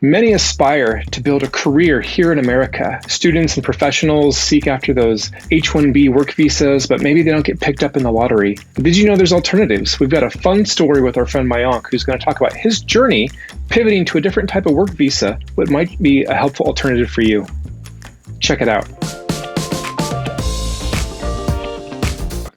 Many aspire to build a career here in America. Students and professionals seek after those H-1B work visas, but maybe they don't get picked up in the lottery. Did you know there's alternatives? We've got a fun story with our friend Mayank, who's going to talk about his journey pivoting to a different type of work visa, what might be a helpful alternative for you. Check it out.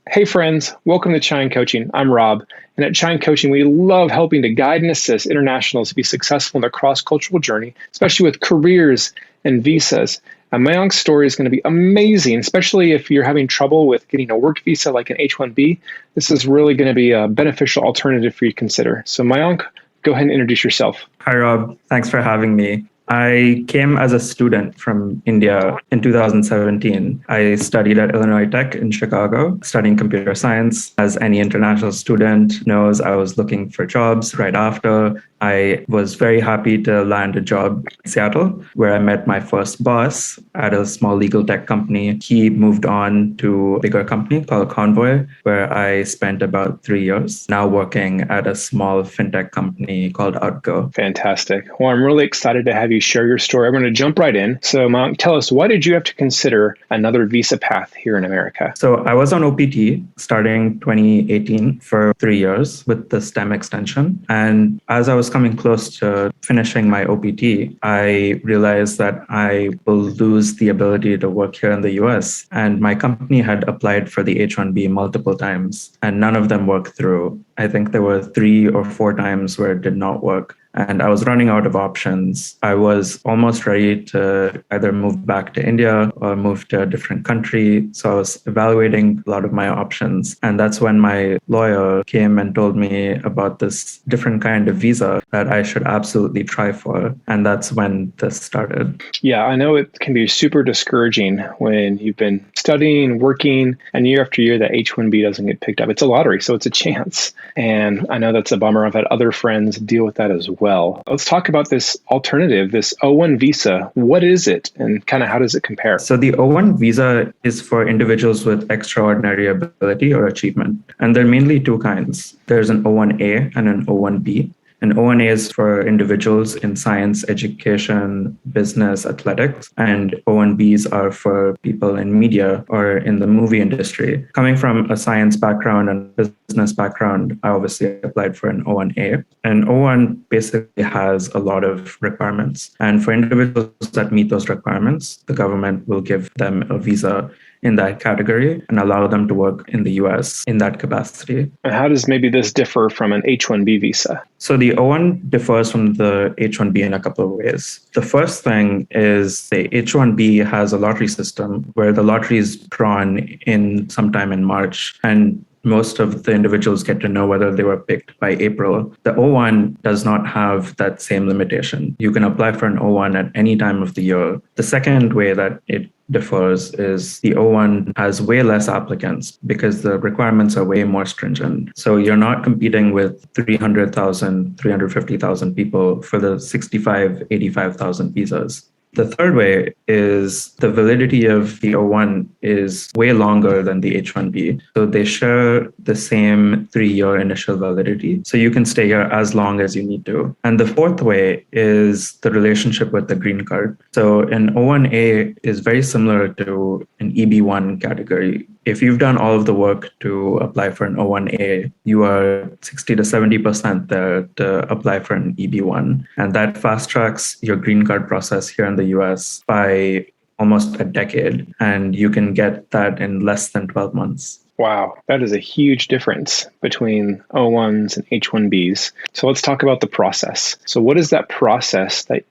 Hey friends, welcome to Chine Coaching. I'm Rob, and at Chine Coaching, we love helping to guide and assist internationals to be successful in their cross-cultural journey, especially with careers and visas. And Mayank's story is going to be amazing, especially if you're having trouble with getting a work visa like an H-1B. This is really going to be a beneficial alternative for you to consider. So Mayank, go ahead and introduce yourself. Hi, Rob. Thanks for having me. I came as a student from India in 2017. I studied at Illinois Tech in Chicago, studying computer science. As any international student knows, I was looking for jobs right after. I was very happy to land a job in Seattle, where I met my first boss at a small legal tech company. He moved on to a bigger company called Convoy, where I spent about 3 years, now working at a small fintech company called Outgo. Fantastic. Well, I'm really excited to have you share your story. I'm going to jump right in. So, Mayank, tell us, why did you have to consider another visa path here in America? So I was on OPT starting 2018 for 3 years with the STEM extension. And as I was coming close to finishing my OPT, I realized that I will lose the ability to work here in the US. And my company had applied for the H-1B multiple times, and none of them worked through. I think there were 3 or 4 times where it did not work. And I was running out of options. I was almost ready to either move back to India or move to a different country. So I was evaluating a lot of my options. And that's when my lawyer came and told me about this different kind of visa that I should absolutely try for. And that's when this started. Yeah, I know it can be super discouraging when you've been studying, working, and year after year, that H-1B doesn't get picked up. It's a lottery, so it's a chance. And I know that's a bummer. I've had other friends deal with that as well. Let's talk about this alternative, this O-1 visa. What is it and kind of how does it compare? So the O-1 visa is for individuals with extraordinary ability or achievement. And there are mainly 2 kinds. There's an O-1A and an O-1B. And O-1A is for individuals in science, education, business, athletics, and O-1Bs are for people in media or in the movie industry. Coming from a science background and business background, I obviously applied for an O-1A. And O-1 basically has a lot of requirements. And for individuals that meet those requirements, the government will give them a visa in that category and allow them to work in the US in that capacity. And how does maybe this differ from an H-1B visa? So the O-1 differs from the H-1B in a couple of ways. The first thing is the H-1B has a lottery system where the lottery is drawn in sometime in March, and most of the individuals get to know whether they were picked by April. The O-1 does not have that same limitation. You can apply for an O-1 at any time of the year. The second way that it differs is the O-1 has way less applicants because the requirements are way more stringent. So you're not competing with 300,000, 350,000 people for the 65, 85,000 visas. The third way is the validity of the O-1 is way longer than the H-1B. So they share the same 3-year initial validity. So you can stay here as long as you need to. And the fourth way is the relationship with the green card. So an O-1A is very similar to an EB-1 category. If you've done all of the work to apply for an O-1A, you are 60 to 70% there to apply for an EB-1. And that fast tracks your green card process here in the US by almost a decade. And you can get that in less than 12 months. Wow, that is a huge difference between O-1s and H-1Bs. So let's talk about the process. So what is that process that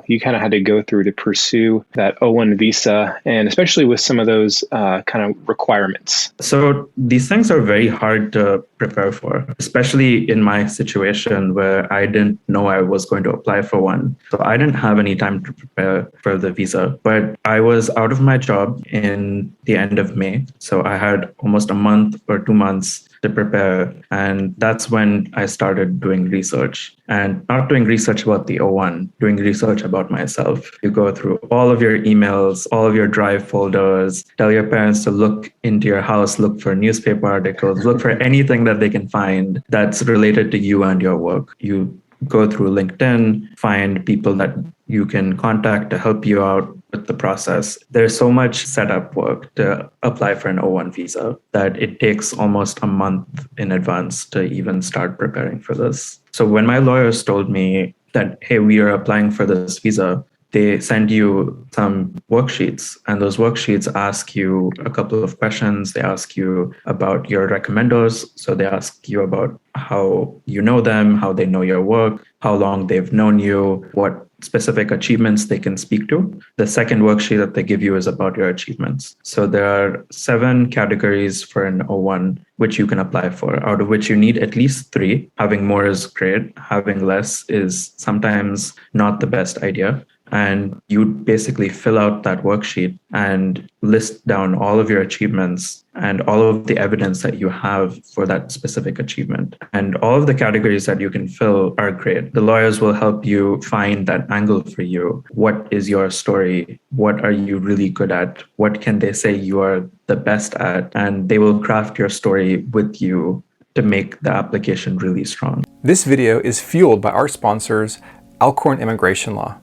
you kind of had to go through to pursue that O-1 visa, and especially with some of those kind of requirements? So these things are very hard to prepare for, especially in my situation where I didn't know I was going to apply for one. So I didn't have any time to prepare for the visa, but I was out of my job in the end of May. So I had almost a month or 2 months to prepare. And that's when I started doing research, and not doing research about the O1, doing research about myself. You go through all of your emails, all of your Drive folders, tell your parents to look into your house, look for newspaper articles, look for anything that they can find that's related to you and your work. You go through LinkedIn, find people that you can contact to help you out with the process. There's so much setup work to apply for an O1 visa that it takes almost a month in advance to even start preparing for this. So when my lawyers told me that, hey, we are applying for this visa, they send you some worksheets, and those worksheets ask you a couple of questions. They ask you about your recommenders. So they ask you about how you know them, how they know your work, how long they've known you, what specific achievements they can speak to. The second worksheet that they give you is about your achievements. So there are 7 categories for an O1 which you can apply for, out of which you need at least 3. Having more is great. Having less is sometimes not the best idea. And you basically fill out that worksheet and list down all of your achievements and all of the evidence that you have for that specific achievement. And all of the categories that you can fill are great. The lawyers will help you find that angle for you. What is your story? What are you really good at? What can they say you are the best at? And they will craft your story with you to make the application really strong. This video is fueled by our sponsors, Alcorn Immigration Law.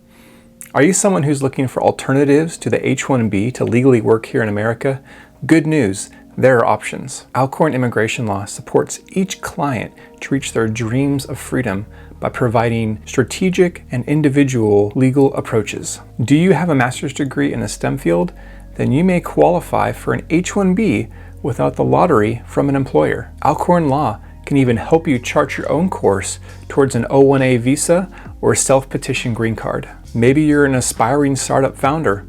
Are you someone who's looking for alternatives to the H-1B to legally work here in America? Good news, there are options. Alcorn Immigration Law supports each client to reach their dreams of freedom by providing strategic and individual legal approaches. Do you have a master's degree in a STEM field? Then you may qualify for an H-1B without the lottery from an employer. Alcorn Law can even help you chart your own course towards an O1A visa or self-petition green card. Maybe you're an aspiring startup founder.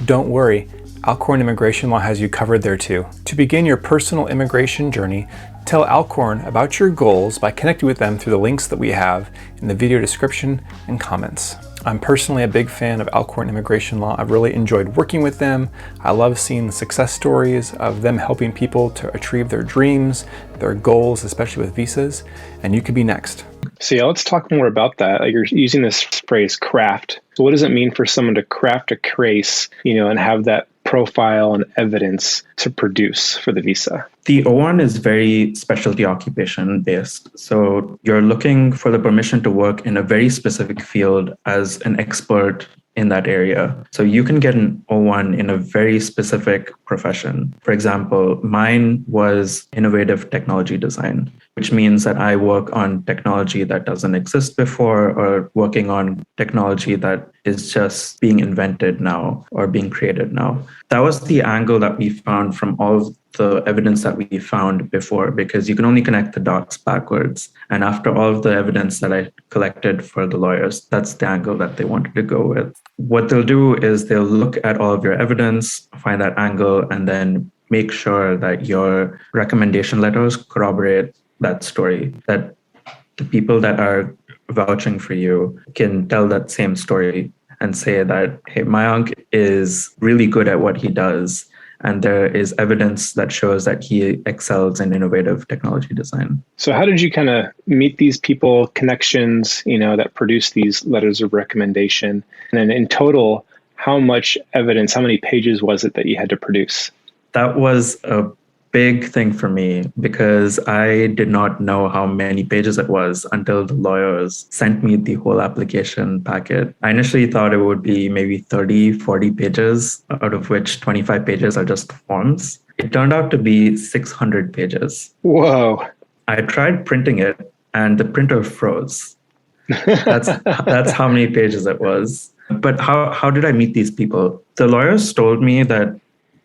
Don't worry, Alcorn Immigration Law has you covered there too. To begin your personal immigration journey, tell Alcorn about your goals by connecting with them through the links that we have in the video description and comments. I'm personally a big fan of Alcorn Immigration Law. I've really enjoyed working with them. I love seeing the success stories of them helping people to achieve their dreams, their goals, especially with visas, and you could be next. So yeah, let's talk more about that. Like you're using this phrase craft. So what does it mean for someone to craft a case, and have that profile and evidence to produce for the visa? The O1 is very specialty occupation based. So you're looking for the permission to work in a very specific field as an expert in that area. So you can get an O1 in a very specific profession. For example, mine was innovative technology design, which means that I work on technology that doesn't exist before or working on technology that is just being invented now or being created now. That was the angle that we found from all of the evidence that we found before, because you can only connect the dots backwards. And after all of the evidence that I collected for the lawyers, that's the angle that they wanted to go with. What they'll do is they'll look at all of your evidence, find that angle, and then make sure that your recommendation letters corroborate that story, that the people that are vouching for you can tell that same story and say that, hey, Mayank is really good at what he does. And there is evidence that shows that he excels in innovative technology design. So how did you kind of meet these people, connections, that produce these letters of recommendation? And then in total, how much evidence, how many pages was it that you had to produce? That was a big thing for me because I did not know how many pages it was until the lawyers sent me the whole application packet. I initially thought it would be maybe 30, 40 pages, out of which 25 pages are just forms. It turned out to be 600 pages. Whoa. I tried printing it and the printer froze. That's how many pages it was. But how did I meet these people? The lawyers told me that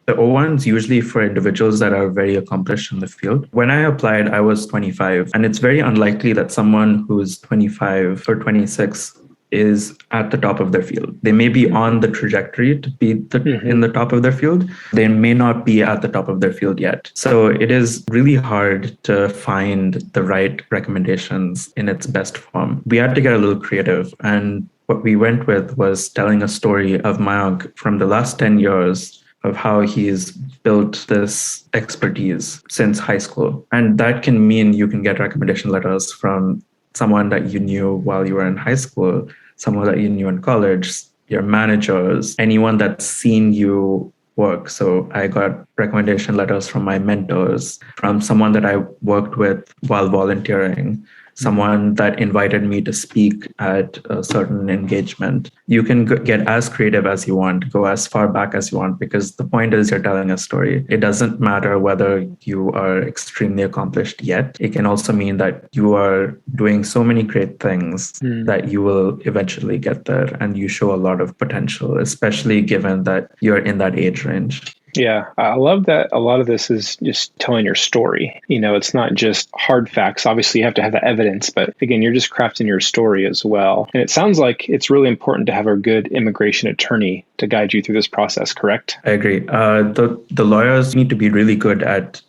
the O1 is usually for individuals that are very accomplished in the field. When I applied, I was 25, and it's very unlikely that someone who's 25 or 26 is at the top of their field. They may be on the trajectory to be in the top of their field. They may not be at the top of their field yet. So it is really hard to find the right recommendations in its best form. We had to get a little creative, and what we went with was telling a story of Mayank from the last 10 years of how he's built this expertise since high school. And that can mean you can get recommendation letters from someone that you knew while you were in high school, someone that you knew in college, your managers, anyone that's seen you work. So I got recommendation letters from my mentors, from someone that I worked with while volunteering, someone that invited me to speak at a certain engagement. You can get as creative as you want, go as far back as you want, because the point is you're telling a story. It doesn't matter whether you are extremely accomplished yet. It can also mean that you are doing so many great things that you will eventually get there, and you show a lot of potential, especially given that you're in that age range. Yeah, I love that a lot of this is just telling your story. It's not just hard facts. Obviously, you have to have the evidence, but again, you're just crafting your story as well. And it sounds like it's really important to have a good immigration attorney to guide you through this process, correct? I agree. The lawyers need to be really good at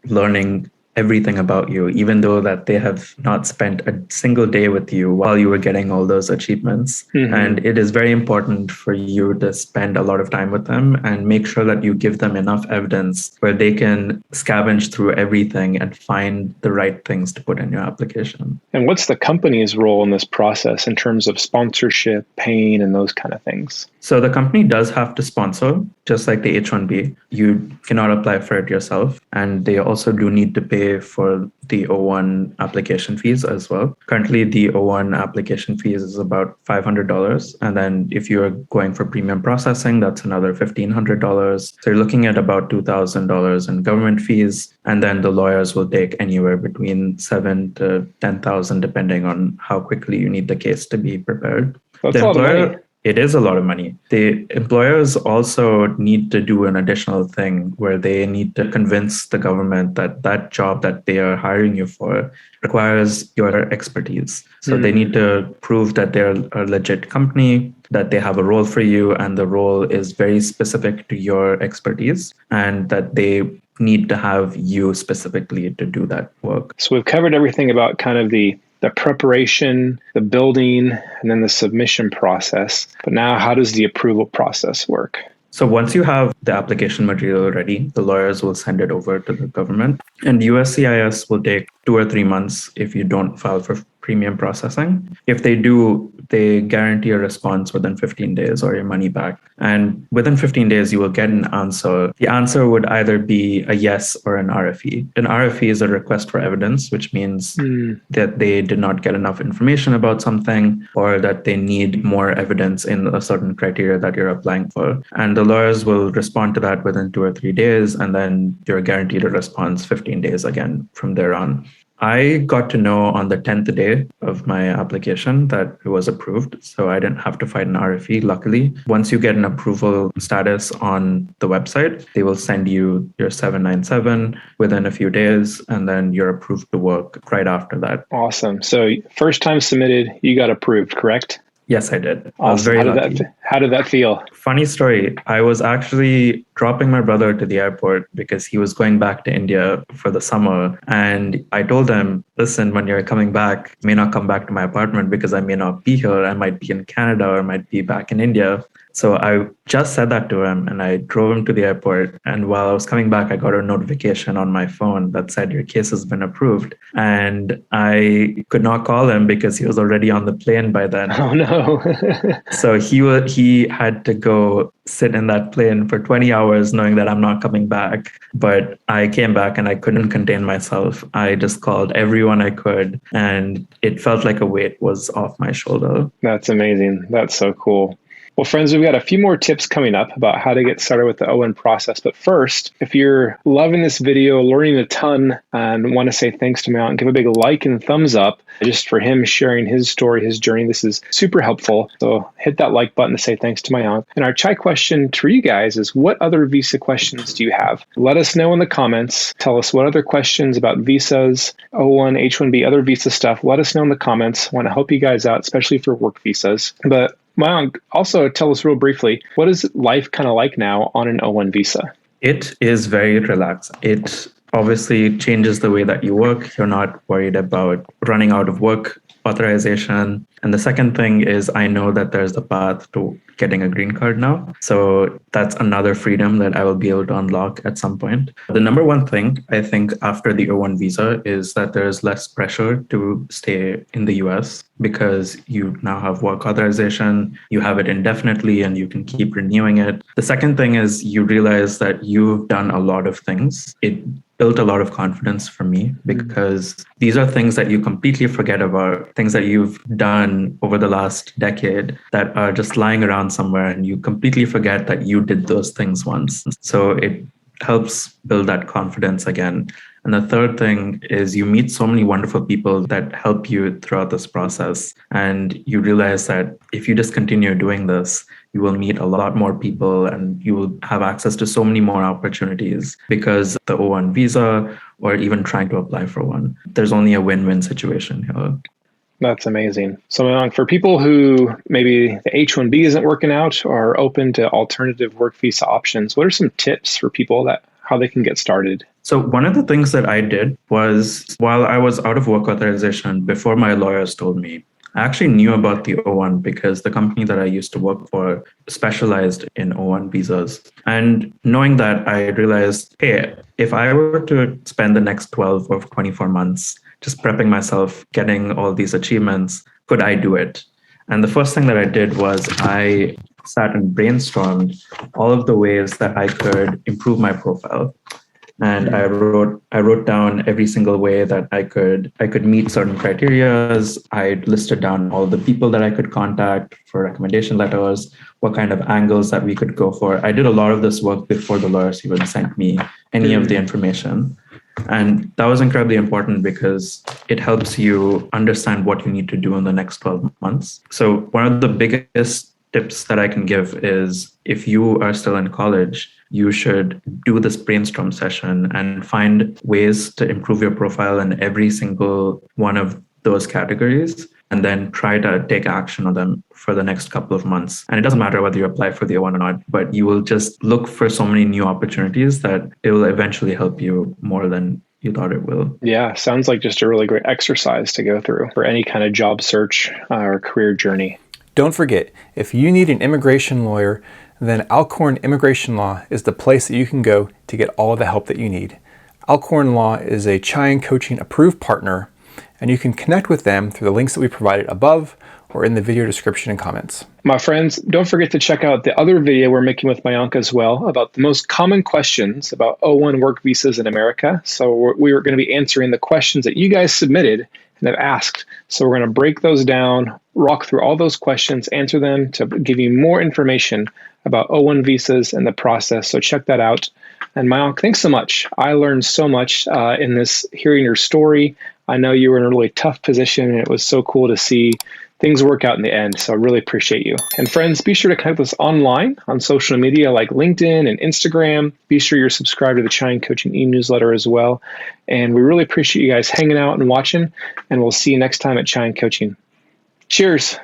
learning everything about you, even though that they have not spent a single day with you while you were getting all those achievements. And it is very important for you to spend a lot of time with them and make sure that you give them enough evidence where they can scavenge through everything and find the right things to put in your application. And what's the company's role in this process in terms of sponsorship, paying, and those kind of things? So the company does have to sponsor, just like the H-1B. You cannot apply for it yourself. And they also do need to pay for the O1 application fees as well. Currently, the O1 application fees is about $500. And then if you're going for premium processing, that's another $1,500. So you're looking at about $2,000 in government fees. And then the lawyers will take anywhere between $7,000 to $10,000, depending on how quickly you need the case to be prepared. That's a lot of money. It is a lot of money. The employers also need to do an additional thing where they need to convince the government that that job that they are hiring you for requires your expertise. So they need to prove that they're a legit company, that they have a role for you, and the role is very specific to your expertise, and that they need to have you specifically to do that work. So we've covered everything about kind of the preparation, the building, and then the submission process. But now, how does the approval process work? So once you have the application material ready, the lawyers will send it over to the government. And USCIS will take 2 or 3 months if you don't file for premium processing. If they do, they guarantee a response within 15 days or your money back. And within 15 days, you will get an answer. The answer would either be a yes or an RFE. An RFE is a request for evidence, which means that they did not get enough information about something, or that they need more evidence in a certain criteria that you're applying for. And the lawyers will respond to that within 2 or 3 days, and then you're guaranteed a response 15 days again from there on. I got to know on the 10th day of my application that it was approved, so I didn't have to fight an RFE, luckily. Once you get an approval status on the website, they will send you your 797 within a few days, and then you're approved to work right after that. Awesome. So first time submitted, you got approved, correct? Yes, I did. Awesome. I was very lucky. How did that feel? Funny story. I was actually dropping my brother to the airport because he was going back to India for the summer. And I told him, listen, when you're coming back, you may not come back to my apartment because I may not be here. I might be in Canada or I might be back in India. So I just said that to him and I drove him to the airport. And while I was coming back, I got a notification on my phone that said your case has been approved. And I could not call him because he was already on the plane by then. Oh, no. So he had to go sit in that plane for 20 hours knowing that I'm not coming back. But I came back and I couldn't contain myself. I just called everyone I could and it felt like a weight was off my shoulder. That's amazing. That's so cool. Well, friends, we've got a few more tips coming up about how to get started with the ON process. But first, if you're loving this video, learning a ton, and want to say thanks to Mayank, give a big like and thumbs up just for him sharing his story, his journey. This is super helpful. So hit that like button to say thanks to Mayank. And our chai question to you guys is, what other visa questions do you have? Let us know in the comments. Tell us what other questions about visas, O1, H-1B, other visa stuff. Let us know in the comments. I want to help you guys out, especially for work visas. But Mayank, also tell us real briefly, what is life kind of like now on an O1 visa? It is very relaxed. It obviously changes the way that you work. You're not worried about running out of work authorization. And the second thing is I know that there's a path to getting a green card now. So that's another freedom that I will be able to unlock at some point. The number one thing I think after the O1 visa is that there's less pressure to stay in the US because you now have work authorization, you have it indefinitely, and you can keep renewing it. The second thing is you realize that you've done a lot of things. It built a lot of confidence for me because these are things that you completely forget about, things that you've done over the last decade that are just lying around somewhere, and you completely forget that you did those things once. So it helps build that confidence again. And the third thing is you meet so many wonderful people that help you throughout this process. And you realize that if you just continue doing this, you will meet a lot more people and you will have access to so many more opportunities because the O1 visa or even trying to apply for one, there's only a win-win situation here. That's amazing. So Mayank, for people who maybe the H-1B isn't working out or are open to alternative work visa options, what are some tips for people that how they can get started? So one of the things that I did was while I was out of work authorization, before my lawyers told me, I actually knew about the O1 because the company that I used to work for specialized in O1 visas. And knowing that, I realized, hey, if I were to spend the next 12 or 24 months just prepping myself, getting all these achievements, could I do it? And the first thing that I did was I sat and brainstormed all of the ways that I could improve my profile. And I wrote down every single way that I could meet certain criteria. I listed down all the people that I could contact for recommendation letters, what kind of angles that we could go for. I did a lot of this work before the lawyers even sent me any of the information. And that was incredibly important because it helps you understand what you need to do in the next 12 months. So one of the biggest tips that I can give is if you are still in college, you should do this brainstorm session and find ways to improve your profile in every single one of those categories, and then try to take action on them for the next couple of months. And it doesn't matter whether you apply for the O1 or not, but you will just look for so many new opportunities that it will eventually help you more than you thought it will. Yeah, sounds like just a really great exercise to go through for any kind of job search or career journey. Don't forget, if you need an immigration lawyer, then Alcorn Immigration Law is the place that you can go to get all of the help that you need. Alcorn Law is a Chine Coaching approved partner, and you can connect with them through the links that we provided above or in the video description and comments. My friends, don't forget to check out the other video we're making with Mayank as well about the most common questions about O1 work visas in America. So we're going to be answering the questions that you guys submitted and have asked. So we're going to break those down, walk through all those questions, answer them to give you more information about O1 visas and the process. So check that out. And Mayank, thanks so much. I learned so much in this, hearing your story. I know you were in a really tough position, and it was so cool to see things work out in the end. So I really appreciate you. And friends, be sure to connect with us online on social media like LinkedIn and Instagram. Be sure you're subscribed to the Chine Coaching e-newsletter as well. And we really appreciate you guys hanging out and watching. And we'll see you next time at Chine Coaching. Cheers.